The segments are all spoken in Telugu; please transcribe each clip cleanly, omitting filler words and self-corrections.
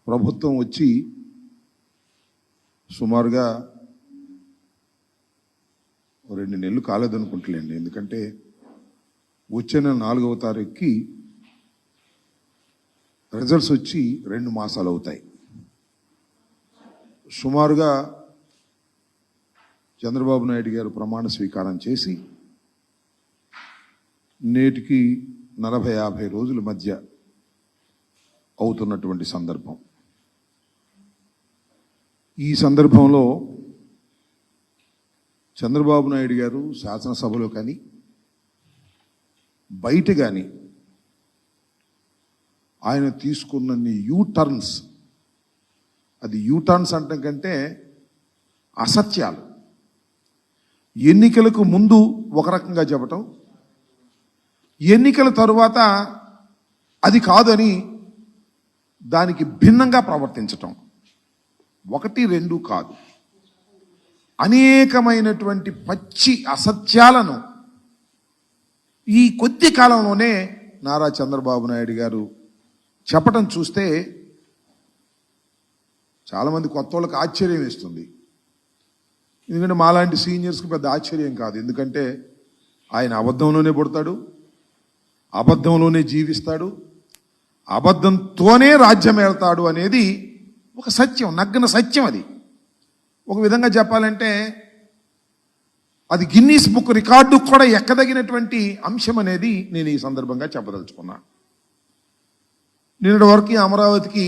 ప్రభుత్వం వచ్చి సుమారుగా 2 నెలలు కాలేదనుకుంటలేండి. ఎందుకంటే వచ్చే నెల 4వ తారీఖుకి రిజల్ట్స్ వచ్చి 2 మాసాలు అవుతాయి. సుమారుగా చంద్రబాబు నాయుడు గారు ప్రమాణ స్వీకారం చేసి నేటికి 40-50 రోజుల మధ్య అవుతున్నటువంటి సందర్భం. ఈ సందర్భంలో చంద్రబాబు నాయుడు గారు శాసనసభలో కానీ బయట కానీ ఆయన తీసుకున్నన్ని యూటర్న్స్, అది యూటర్న్స్ అంటాం కంటే అసత్యాలు, ఎన్నికలకు ముందు ఒక రకంగా చెప్పటం, ఎన్నికల తరువాత అది కాదని దానికి భిన్నంగా ప్రవర్తించటం, 1-2 కాదు, అనేకమైనటువంటి పచ్చి అసత్యాలను ఈ కొద్ది కాలంలోనే నారా చంద్రబాబు నాయుడు గారు చెప్పటం చూస్తే చాలామంది కొత్త వాళ్ళకి ఆశ్చర్యం వేస్తుంది. ఎందుకంటే మాలాంటి సీనియర్స్కి పెద్ద ఆశ్చర్యం కాదు. ఎందుకంటే ఆయన అబద్ధంలోనే పుడతాడు, అబద్ధంలోనే జీవిస్తాడు, అబద్ధంతోనే రాజ్యం వెళ్తాడు అనేది ఒక సత్యం, నగ్న సత్యం. అది ఒక విధంగా చెప్పాలంటే అది గిన్నీస్ బుక్ రికార్డు కూడా ఎక్కదగినటువంటి అంశం అనేది నేను ఈ సందర్భంగా చెప్పదలుచుకున్నా. నిన్నటి వరకు అమరావతికి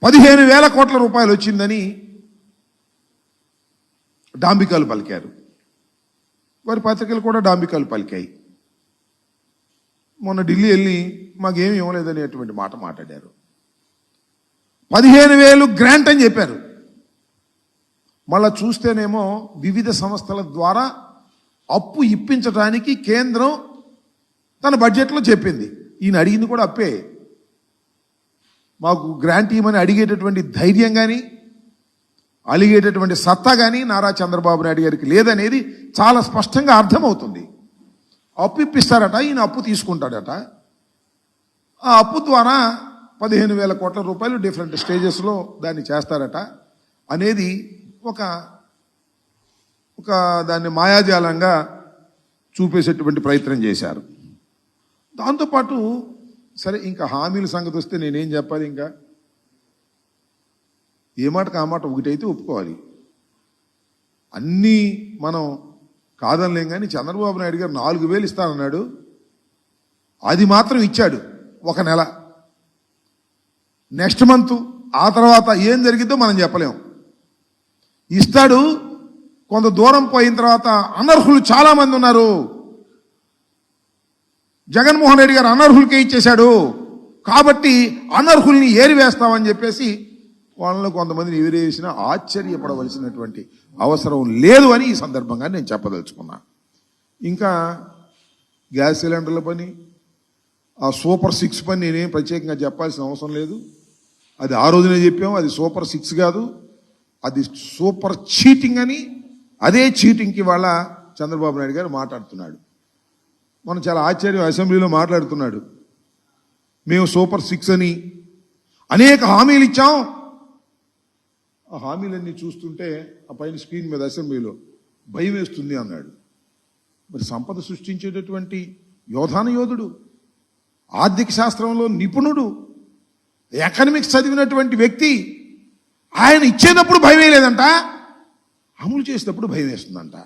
15,000 కోట్ల రూపాయలు వచ్చిందని డాంబికాలు పలికారు. వారి పత్రికలు కూడా డాంబికాలు పలికాయి. మొన్న ఢిల్లీ వెళ్ళి మాకేమి ఇవ్వలేదనేటువంటి మాట మాట్లాడారు. 15,000 గ్రాంట్ అని చెప్పారు. మళ్ళా చూస్తేనేమో వివిధ సంస్థల ద్వారా అప్పు ఇప్పించడానికి కేంద్రం తన బడ్జెట్లో చెప్పింది. ఈయన అడిగింది కూడా అప్పే. మాకు గ్రాంట్ ఇవ్వమని అడిగేటటువంటి ధైర్యం కానీ అలిగేటటువంటి సత్తా కానీ నారా చంద్రబాబు నాయుడు గారికి లేదనేది చాలా స్పష్టంగా అర్థమవుతుంది. అప్పు ఇప్పిస్తారట, ఈయన అప్పు తీసుకుంటాడట. ఆ అప్పు ద్వారా 15,000 కోట్ల రూపాయలు డిఫరెంట్ స్టేజెస్లో దాన్ని చేస్తారట అనేది ఒక దాన్ని మాయాజాలంగా చూపేసేటువంటి ప్రయత్నం చేశారు. దాంతోపాటు సరే, ఇంకా హామీల సంగతి వస్తే నేనేం చెప్పాలి? ఇంకా ఏ మాటకు ఆ మాట ఒకటైతే ఒప్పుకోవాలి. అన్నీ మనం కాదనలేం. కానీ చంద్రబాబు నాయుడు గారు 4,000 ఇస్తానన్నాడు, అది మాత్రం ఇచ్చాడు 1 నెల. నెక్స్ట్ మంత్ ఆ తర్వాత ఏం జరిగిద్దో మనం చెప్పలేం. ఇస్తాడు, కొంత దూరం పోయిన తర్వాత అనర్హులు చాలామంది ఉన్నారు, జగన్మోహన్ రెడ్డి గారు అనర్హులకే ఇచ్చేశాడు, కాబట్టి అనర్హుల్ని ఏరివేస్తామని చెప్పేసి వాళ్ళలో కొంతమందిని ఎవిరేసినా ఆశ్చర్యపడవలసినటువంటి అవసరం లేదు అని ఈ సందర్భంగా నేను చెప్పదలుచుకున్నా. ఇంకా గ్యాస్ సిలిండర్ల పని, ఆ సూపర్ 6 పని నేనేం ప్రత్యేకంగా చెప్పాల్సిన అవసరం లేదు. అది ఆ రోజునే చెప్పాము, అది సూపర్ 6 కాదు, అది సూపర్ చీటింగ్ అని. అదే చీటింగ్కి వాళ్ళ చంద్రబాబు నాయుడు గారు మాట్లాడుతున్నాడు. మనం చాలా ఆశ్చర్యం, అసెంబ్లీలో మాట్లాడుతున్నాడు, మేము సూపర్ 6 అని అనేక హామీలు ఇచ్చాం. ఆ హామీలన్నీ చూస్తుంటే ఆ పైన స్క్రీన్ మీద అసెంబ్లీలో భయం వేస్తుంది అన్నాడు. మరి సంపద సృష్టించేటటువంటి యోధుడు, ఆర్థిక శాస్త్రంలో నిపుణుడు, ఎకనామిక్స్ చదివినటువంటి వ్యక్తి, ఆయన ఇచ్చేటప్పుడు భయం లేదంట, అమలు చేసేటప్పుడు భయం వేస్తుందంట.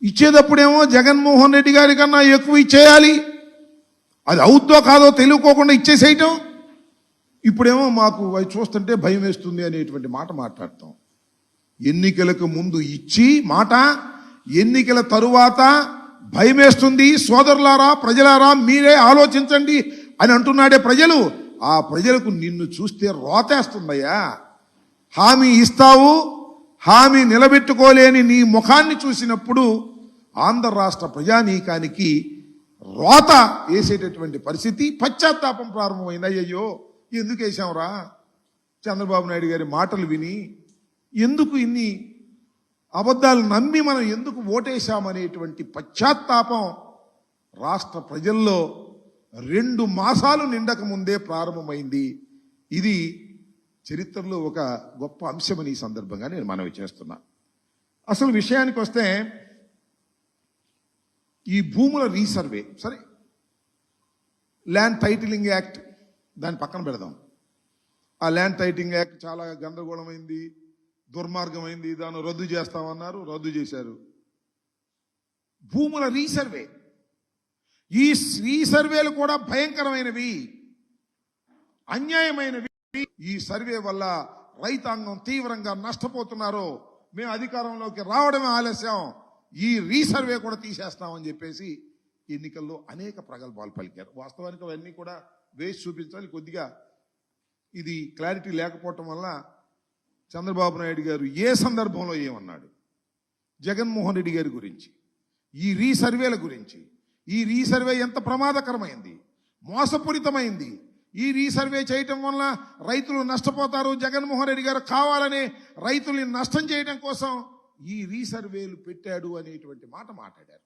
ఇచ్చేటప్పుడేమో జగన్మోహన్ రెడ్డి గారి కన్నా ఎక్కువ ఇచ్చేయాలి, అది అవుద్దో కాదో తెలియకోకుండా ఇచ్చేసేయటం. ఇప్పుడేమో మాకు అవి చూస్తుంటే భయం వేస్తుంది అనేటువంటి మాట మాట్లాడతాం. ఎన్నికలకు ముందు ఇచ్చి మాట, ఎన్నికల తరువాత భయం వేస్తుంది. సోదరులారా, ప్రజలారా, మీరే ఆలోచించండి అని అంటున్నాడే ప్రజలు. ఆ ప్రజలకు నిన్ను చూస్తే రోతేస్తుందయ్యా. హామీ ఇస్తావు, హామీ నిలబెట్టుకోలేని నీ ముఖాన్ని చూసినప్పుడు ఆంధ్ర రాష్ట్ర ప్రజానీకానికి రోత వేసేటటువంటి పరిస్థితి, పశ్చాత్తాపం ప్రారంభమైంది. అయ్యయ్యో, ఎందుకు వేసాంరా చంద్రబాబు నాయుడు గారి మాటలు విని, ఎందుకు ఇన్ని అబద్ధాలు నమ్మి మనం ఎందుకు ఓటేశామనేటువంటి పశ్చాత్తాపం రాష్ట్ర ప్రజల్లో 2 మాసాలు నిండక ముందే ప్రారంభమైంది. ఇది చరిత్రలో ఒక గొప్ప అంశమని ఈ సందర్భంగా నేను మనవి చేస్తున్నా. అసలు విషయానికి వస్తే ఈ భూముల రీసర్వే, సరే ల్యాండ్ టైటిలింగ్ యాక్ట్ దాని పక్కన పెడదాం. ఆ ల్యాండ్ టైటిలింగ్ యాక్ట్ చాలా గందరగోళమైంది, దుర్మార్గమైంది, దాన్ని రద్దు చేస్తామన్నారు, రద్దు చేశారు. భూముల రీసర్వే, ఈ రీసర్వేలు కూడా భయంకరమైనవి, అన్యాయమైనవి. ఈ సర్వే వల్ల రైతాంగం తీవ్రంగా నష్టపోతున్నారు. మేము అధికారంలోకి రావడమే ఆలస్యం, ఈ రీసర్వే కూడా తీసేస్తామని చెప్పేసి ఎన్నికల్లో అనేక ప్రగల్భాలు పలికారు. వాస్తవానికి అవన్నీ కూడా వేసి చూపించాలి. కొద్దిగా ఇది క్లారిటీ లేకపోవటం వల్ల చంద్రబాబు నాయుడు గారు ఏ సందర్భంలో ఏమన్నాడు, జగన్మోహన్ రెడ్డి గారి గురించి, ఈ రీసర్వేల గురించి, ఈ రీసర్వే ఎంత ప్రమాదకరమైంది, మోసపూరితమైంది, ఈ రీసర్వే చేయటం వల్ల రైతులు నష్టపోతారు, జగన్మోహన్ రెడ్డి గారు కావాలని రైతుల్ని నష్టం చేయడం కోసం ఈ రీసర్వేలు పెట్టాడు అనేటువంటి మాట మాట్లాడారు.